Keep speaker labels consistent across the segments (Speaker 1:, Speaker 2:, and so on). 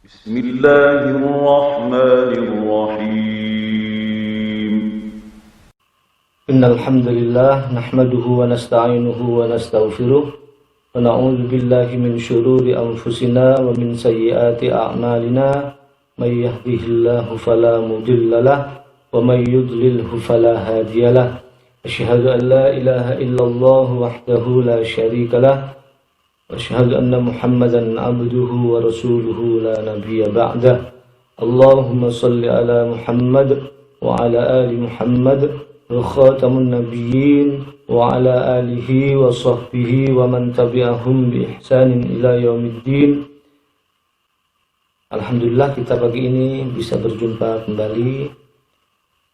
Speaker 1: بسم الله الرحمن الرحيم
Speaker 2: إن الحمد لله نحمده ونستعينه ونستغفره ونعوذ بالله من شرور أنفسنا ومن سيئات أعمالنا من يهده الله فلا مضل له ومن يضلله فلا هادي له أشهد أن لا إله إلا الله وحده لا شريك له وأشهد أن محمدا عبده ورسوله لا نبي بعده اللهم صل على محمد وعلى آل محمد وخاتم النبيين وعلى آله وصحبه ومن تبعهم بإحسان إلى يوم الدين. Alhamdulillah kita pagi ini bisa berjumpa kembali.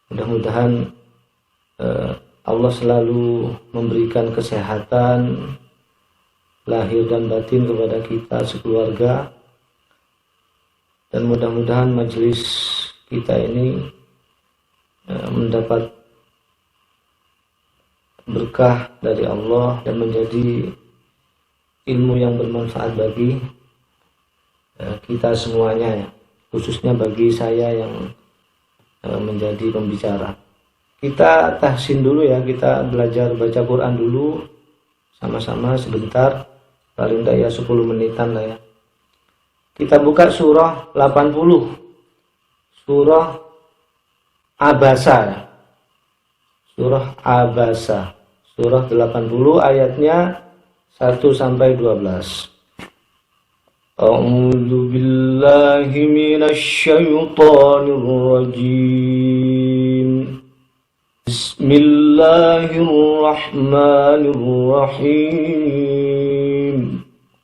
Speaker 2: Mudah-mudahan Allah selalu memberikan kesehatan lahir dan batin kepada kita sekeluarga, dan mudah-mudahan majelis kita ini mendapat berkah dari Allah dan menjadi ilmu yang bermanfaat bagi kita semuanya, ya, khususnya bagi saya yang menjadi pembicara. Kita tahsin dulu ya, kita belajar baca Quran dulu sama-sama sebentar, paling tidak ya 10 menitan lah ya. Kita buka surah 80, surah Abasa ya. Surah Abasa, surah 80 ayatnya 1 sampai 12. A'udzu billahi minasy syaithanir rajim. Bismillahirrahmanirrahim.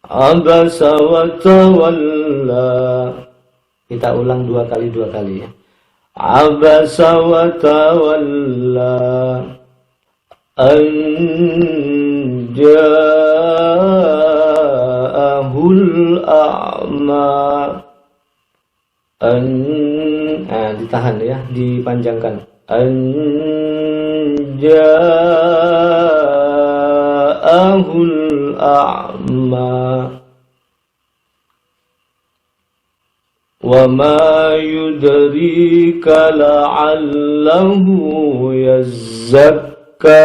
Speaker 2: Abasa wa tawalla. Kita ulang dua kali ya. Abasa wa tawalla an ja'ahul a'ma. Ditahan ya, dipanjangkan. An ja'ahul a'ma wa ma yudrika la'allahu yazzakka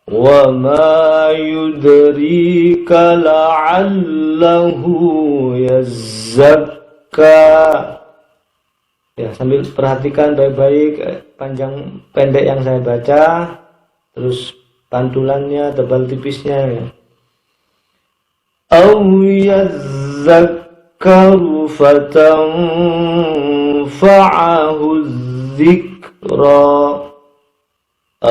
Speaker 2: wa ma yudrika la'allahu yazzakka. Ya, sambil perhatikan baik-baik panjang pendek yang saya baca, terus pantulannya tebal tipisnya ya. Aw yadzakkaru fatanfa'ahu dzikra.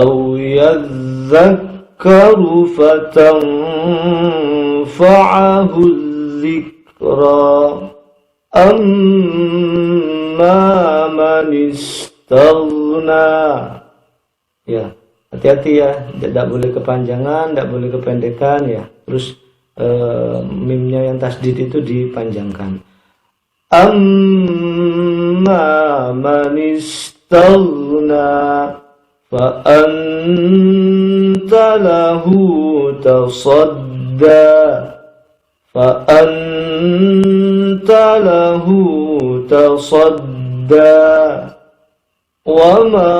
Speaker 2: Aw yadzakkaru fatanfa'ahu dzikra. Amma man istaghna. Ya, hati-hati ya, tidak boleh kepanjangan, tidak boleh kependekan ya. Terus mimnya yang tasdid itu dipanjangkan. Amma man istaghna fa anta lahu tasadda fa anta lahu tasadda wa ma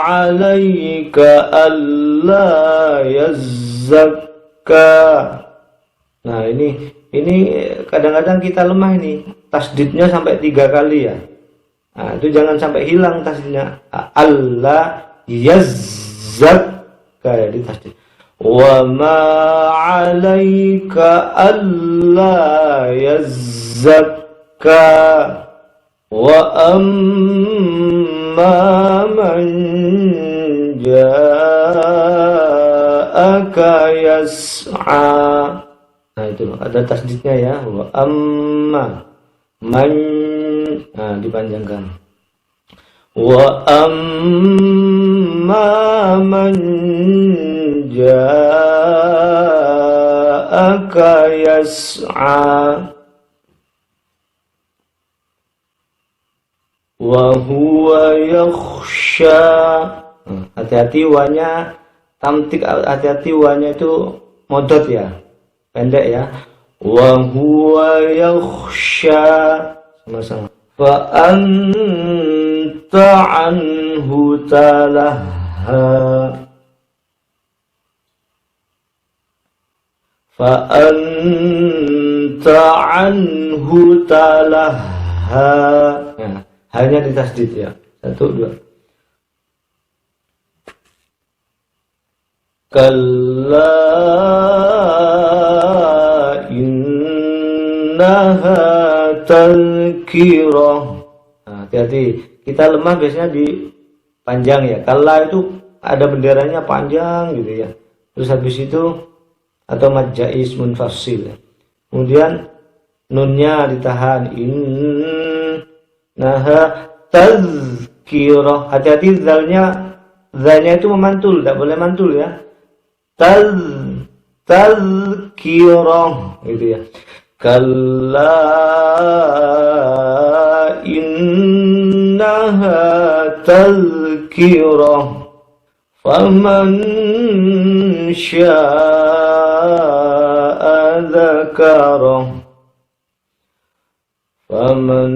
Speaker 2: 'alaika alla yazzakka. Nah, ini kadang-kadang kita lemah ini, tasdidnya sampai 3 kali ya. Nah, itu jangan sampai hilang tasdidnya. Alla yazzakka ya, di tasdid. Wa ma 'alaika alla yazzakka wa amma man ja'aka yas'a. Nah, itu ada tasdidnya ya. Wa amma man, nah dipanjangkan. Wa amma man ja'aka yas'a wa huwa yakhsha. Hati-hati wanya tamtik, hati-hati wanya itu modot ya, pendek ya. Wa huwa yakhsha sama-sama. Fa anta anhu talaha. Fa anta anhu talaha. Nah, hanya ditasdid ya. 1, 2. Kalla innaha tadhkirah. Nah, hati-hati. Kita lemah biasanya di panjang ya. Kalla itu ada benderanya panjang gitu ya. Terus habis itu atau mad jaiz munfasil. Kemudian nunnya ditahan. Innaha tadhkirah. Hati-hati zalnya itu memantul, tidak boleh mantul ya. Tadhkirah gitu ya. Kalla innaha tadhkirah faman syaa'a dzakarah. Faman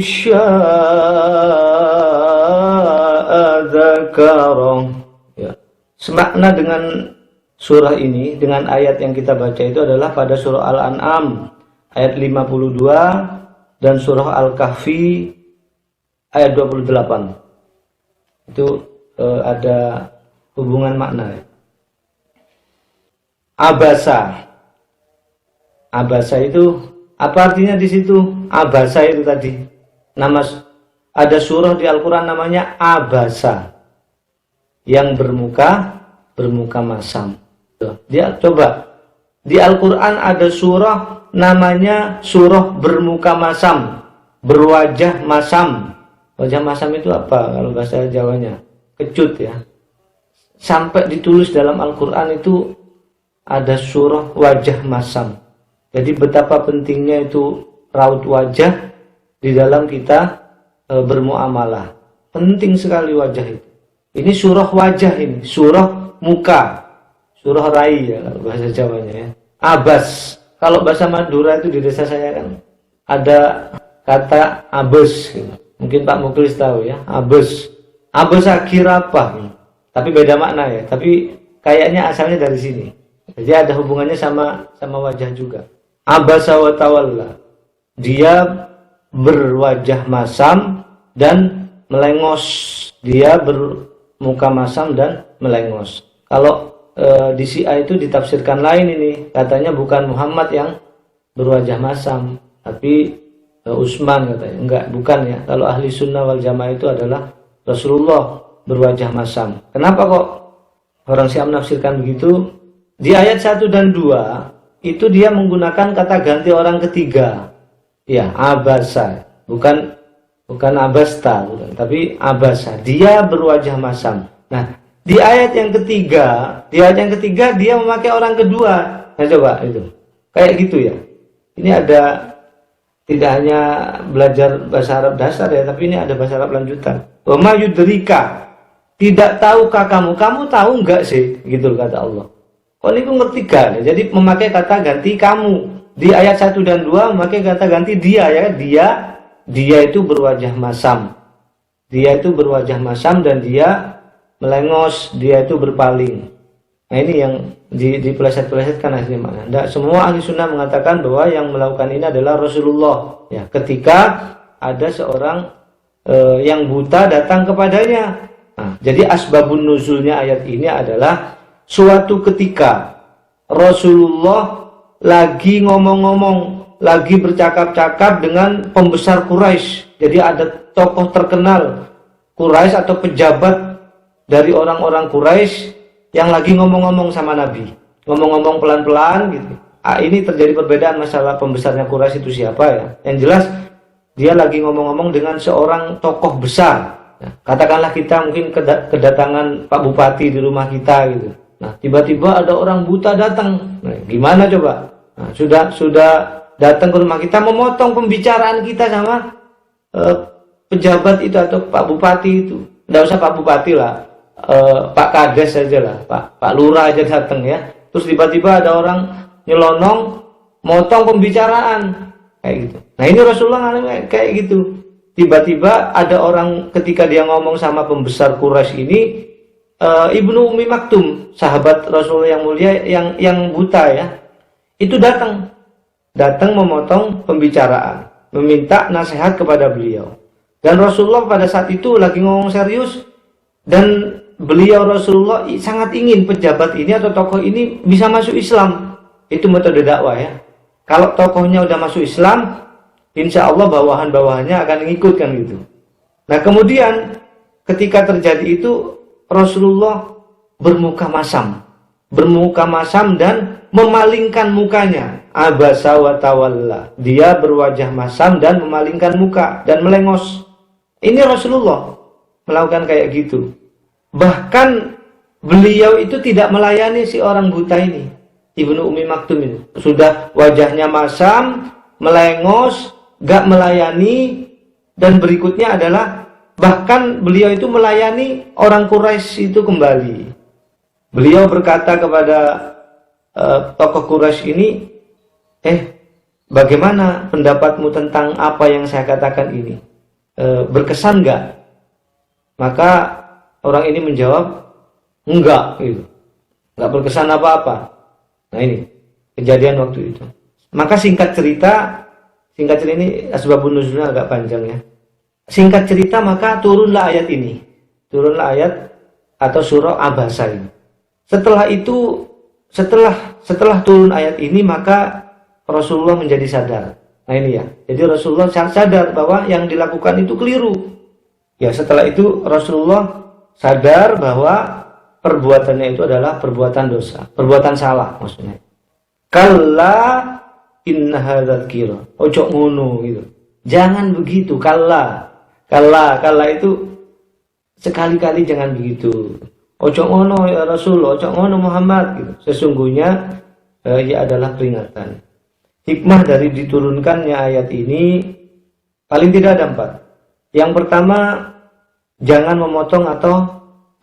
Speaker 2: syaa'a dzakarah. Ya. Semakna dengan surah ini, dengan ayat yang kita baca itu adalah pada surah Al-An'am ayat 52 dan surah Al-Kahfi ayat 28. Itu ada hubungan makna. Abasa. Abasa itu apa artinya di situ? Abasa itu tadi. Ada surah di Al-Qur'an namanya Abasa. Yang bermuka masam. Dia coba di Al-Qur'an ada surah namanya surah bermuka masam, berwajah masam. Wajah masam itu apa kalau bahasa Jawanya? Kecut ya. Sampai ditulis dalam Al-Qur'an itu ada surah wajah masam. Jadi betapa pentingnya itu raut wajah di dalam kita bermuamalah. Penting sekali wajah itu. Ini surah wajah ini, surah muka. Surah rai ya kalau bahasa Jawanya ya. Abas. Kalau bahasa Madura itu di desa saya kan ada kata abes gitu. Mungkin Pak Muklis tahu ya, abes. Abes akhir apa? Tapi beda makna ya. Tapi kayaknya asalnya dari sini. Jadi ada hubungannya sama wajah juga. Abasa wa tawalla. Dia berwajah masam dan melengos. Dia bermuka masam dan melengos. Kalau di Syiah itu ditafsirkan lain ini, katanya bukan Muhammad yang berwajah masam, tapi Utsman katanya. Enggak, bukan ya. Kalau ahli sunnah wal jamaah itu adalah Rasulullah berwajah masam. Kenapa kok orang Syiah menafsirkan begitu? Di ayat 1 dan 2 itu dia menggunakan kata ganti orang ketiga. Ya, abasa. Bukan abasta, bukan, tapi abasa. Dia berwajah masam. Nah, di ayat yang ketiga dia memakai orang kedua. Nah, coba itu. Kayak gitu ya. Ini ada, tidak hanya belajar bahasa Arab dasar ya, tapi ini ada bahasa Arab lanjutan. Wa ma yudrika. Tidak tahukah kamu? Kamu tahu enggak sih? Gitu kata Allah. Kok ini ngerti gak? Jadi memakai kata ganti kamu. Di ayat 1 dan 2 memakai kata ganti dia ya. Dia itu berwajah masam. Dia itu berwajah masam dan dia melengos, dia itu berpaling. Nah ini yang dipeleset-pelesetkan ahli makna. Tidak semua ahli sunnah mengatakan bahwa yang melakukan ini adalah Rasulullah. Ya, ketika ada seorang yang buta datang kepadanya. Nah, jadi asbabun nuzulnya ayat ini adalah suatu ketika Rasulullah lagi ngomong-ngomong, lagi bercakap-cakap dengan pembesar Quraisy. Jadi ada tokoh terkenal Quraisy atau pejabat dari orang-orang Quraisy yang lagi ngomong-ngomong sama Nabi, ngomong-ngomong pelan-pelan gitu. Ini terjadi perbedaan masalah pembesarnya Quraisy itu siapa ya. Yang jelas dia lagi ngomong-ngomong dengan seorang tokoh besar. Nah, katakanlah kita mungkin kedatangan Pak Bupati di rumah kita gitu. Nah, tiba-tiba ada orang buta datang. Nah, gimana coba? Nah, sudah datang ke rumah kita, memotong pembicaraan kita sama pejabat itu atau Pak Bupati itu. Nggak usah Pak Bupati lah. Pak Kades saja lah, Pak Lurah aja datang ya. Terus tiba-tiba ada orang nyelonong, motong pembicaraan. kayak gitu. Nah ini Rasulullah ngalamin kayak gitu. Tiba-tiba ada orang ketika dia ngomong sama pembesar Quraisy ini, Ibnu Ummi Maktum, sahabat Rasulullah yang mulia, yang buta ya, itu datang memotong pembicaraan, meminta nasihat kepada beliau. Dan Rasulullah pada saat itu lagi ngomong serius, dan beliau Rasulullah sangat ingin pejabat ini atau tokoh ini bisa masuk Islam. Itu metode dakwah ya. Kalau tokohnya udah masuk Islam, insya Allah bawahan-bawahannya akan ngikut kan gitu. Nah kemudian ketika terjadi itu, Rasulullah bermuka masam dan memalingkan mukanya. Abasa wa tawalla. Dia berwajah masam dan memalingkan muka dan melengos. Ini Rasulullah melakukan kayak gitu. Bahkan beliau itu tidak melayani si orang buta ini, Ibnu Ummi Maktum ini. Sudah wajahnya masam, melengos, gak melayani. Dan berikutnya adalah bahkan beliau itu melayani orang Quraisy itu kembali. Beliau berkata kepada tokoh Quraisy ini, bagaimana pendapatmu tentang apa yang saya katakan ini? Berkesan gak? Maka orang ini menjawab, enggak, gitu. Enggak berkesan apa-apa. Nah ini kejadian waktu itu. Maka singkat cerita ini asbabun nuzulnya agak panjang ya. Singkat cerita, maka turunlah ayat ini. Turunlah ayat atau surah Abasa ini. Setelah itu, setelah turun ayat ini, maka Rasulullah menjadi sadar. Nah ini ya. Jadi Rasulullah sadar bahwa yang dilakukan itu keliru. Ya setelah itu Rasulullah sadar bahwa perbuatannya itu adalah perbuatan dosa, perbuatan salah maksudnya. Kalla inna hadzal kira. Ojo ngono gitu. Jangan begitu, kalla itu sekali-kali jangan begitu. Ojo ngono ya Rasul, ojo ngono Muhammad gitu. Sesungguhnya ia adalah peringatan. Hikmah dari diturunkannya ayat ini paling tidak ada 4. Yang pertama, jangan memotong atau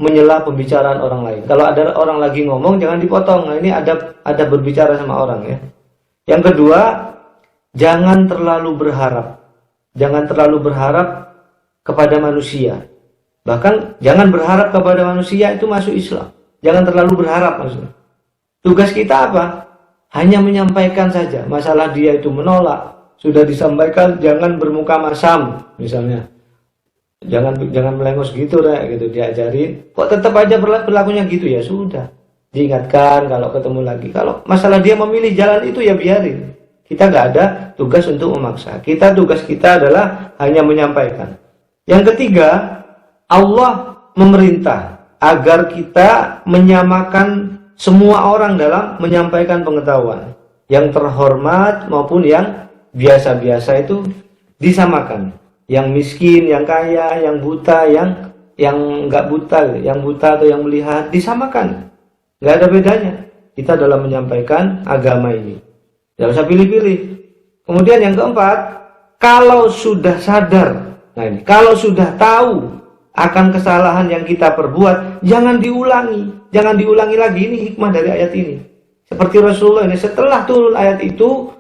Speaker 2: menyela pembicaraan orang lain. Kalau ada orang lagi ngomong, jangan dipotong. Nah, ini ada berbicara sama orang ya. Yang kedua, jangan terlalu berharap. Jangan terlalu berharap kepada manusia. Bahkan jangan berharap kepada manusia itu masuk Islam. Jangan terlalu berharap maksudnya. Tugas kita apa? Hanya menyampaikan saja. Masalah dia itu menolak, sudah disampaikan, jangan bermuka masam misalnya. Jangan melengos gitu gitu diajarin. Kok tetap aja berlakunya gitu, ya sudah. Diingatkan kalau ketemu lagi. Kalau masalah dia memilih jalan itu ya biarin. Kita nggak ada tugas untuk memaksa. Tugas kita adalah hanya menyampaikan. Yang ketiga, Allah memerintah agar kita menyamakan semua orang dalam menyampaikan pengetahuan. Yang terhormat maupun yang biasa-biasa itu disamakan. Yang miskin, yang kaya, yang buta, yang nggak buta, yang buta atau yang melihat, disamakan. Nggak ada bedanya. Kita dalam menyampaikan agama ini. Tidak usah pilih-pilih. Kemudian yang keempat, kalau sudah sadar, nah ini, kalau sudah tahu akan kesalahan yang kita perbuat, jangan diulangi. Jangan diulangi lagi. Ini hikmah dari ayat ini. Seperti Rasulullah ini, setelah turun ayat itu,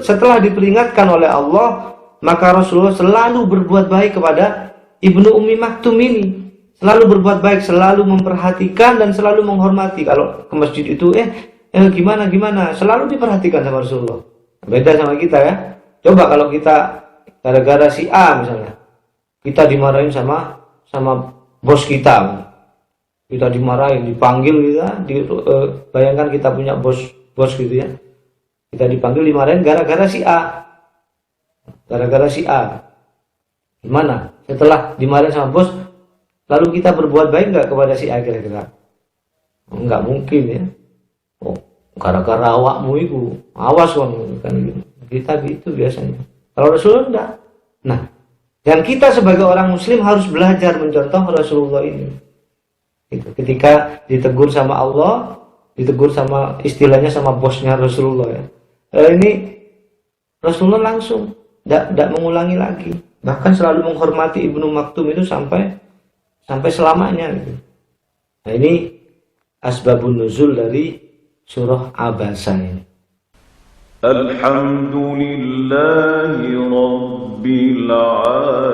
Speaker 2: setelah diperingatkan oleh Allah, maka Rasulullah selalu berbuat baik kepada Ibnu Ummi Maktum ini. Selalu berbuat baik, selalu memperhatikan dan selalu menghormati. Kalau ke masjid itu, gimana, selalu diperhatikan sama Rasulullah. Beda sama kita ya. Coba kalau kita gara-gara si A misalnya, kita dimarahin sama bos kita. Kita dimarahin, dipanggil bayangkan kita punya bos gitu ya. Kita dipanggil, dimarahin gara-gara si A. Gimana? Setelah dimarahin sama bos, lalu kita berbuat baik nggak kepada si A kira-kira? Nggak mungkin ya. Oh, gara-gara awakmu itu, awas kan gitu. Kita gitu biasanya. Kalau Rasulullah enggak. Nah, dan kita sebagai orang Muslim harus belajar mencontoh Rasulullah ini. Gitu. Ketika ditegur sama Allah, ditegur sama istilahnya sama bosnya Rasulullah ya. Ini Rasulullah langsung tidak mengulangi lagi. Bahkan selalu menghormati Ibnu Maktum itu sampai selamanya gitu. Nah ini asbabun nuzul dari surah Abasa ini.
Speaker 1: الحمد لله رب العالمين.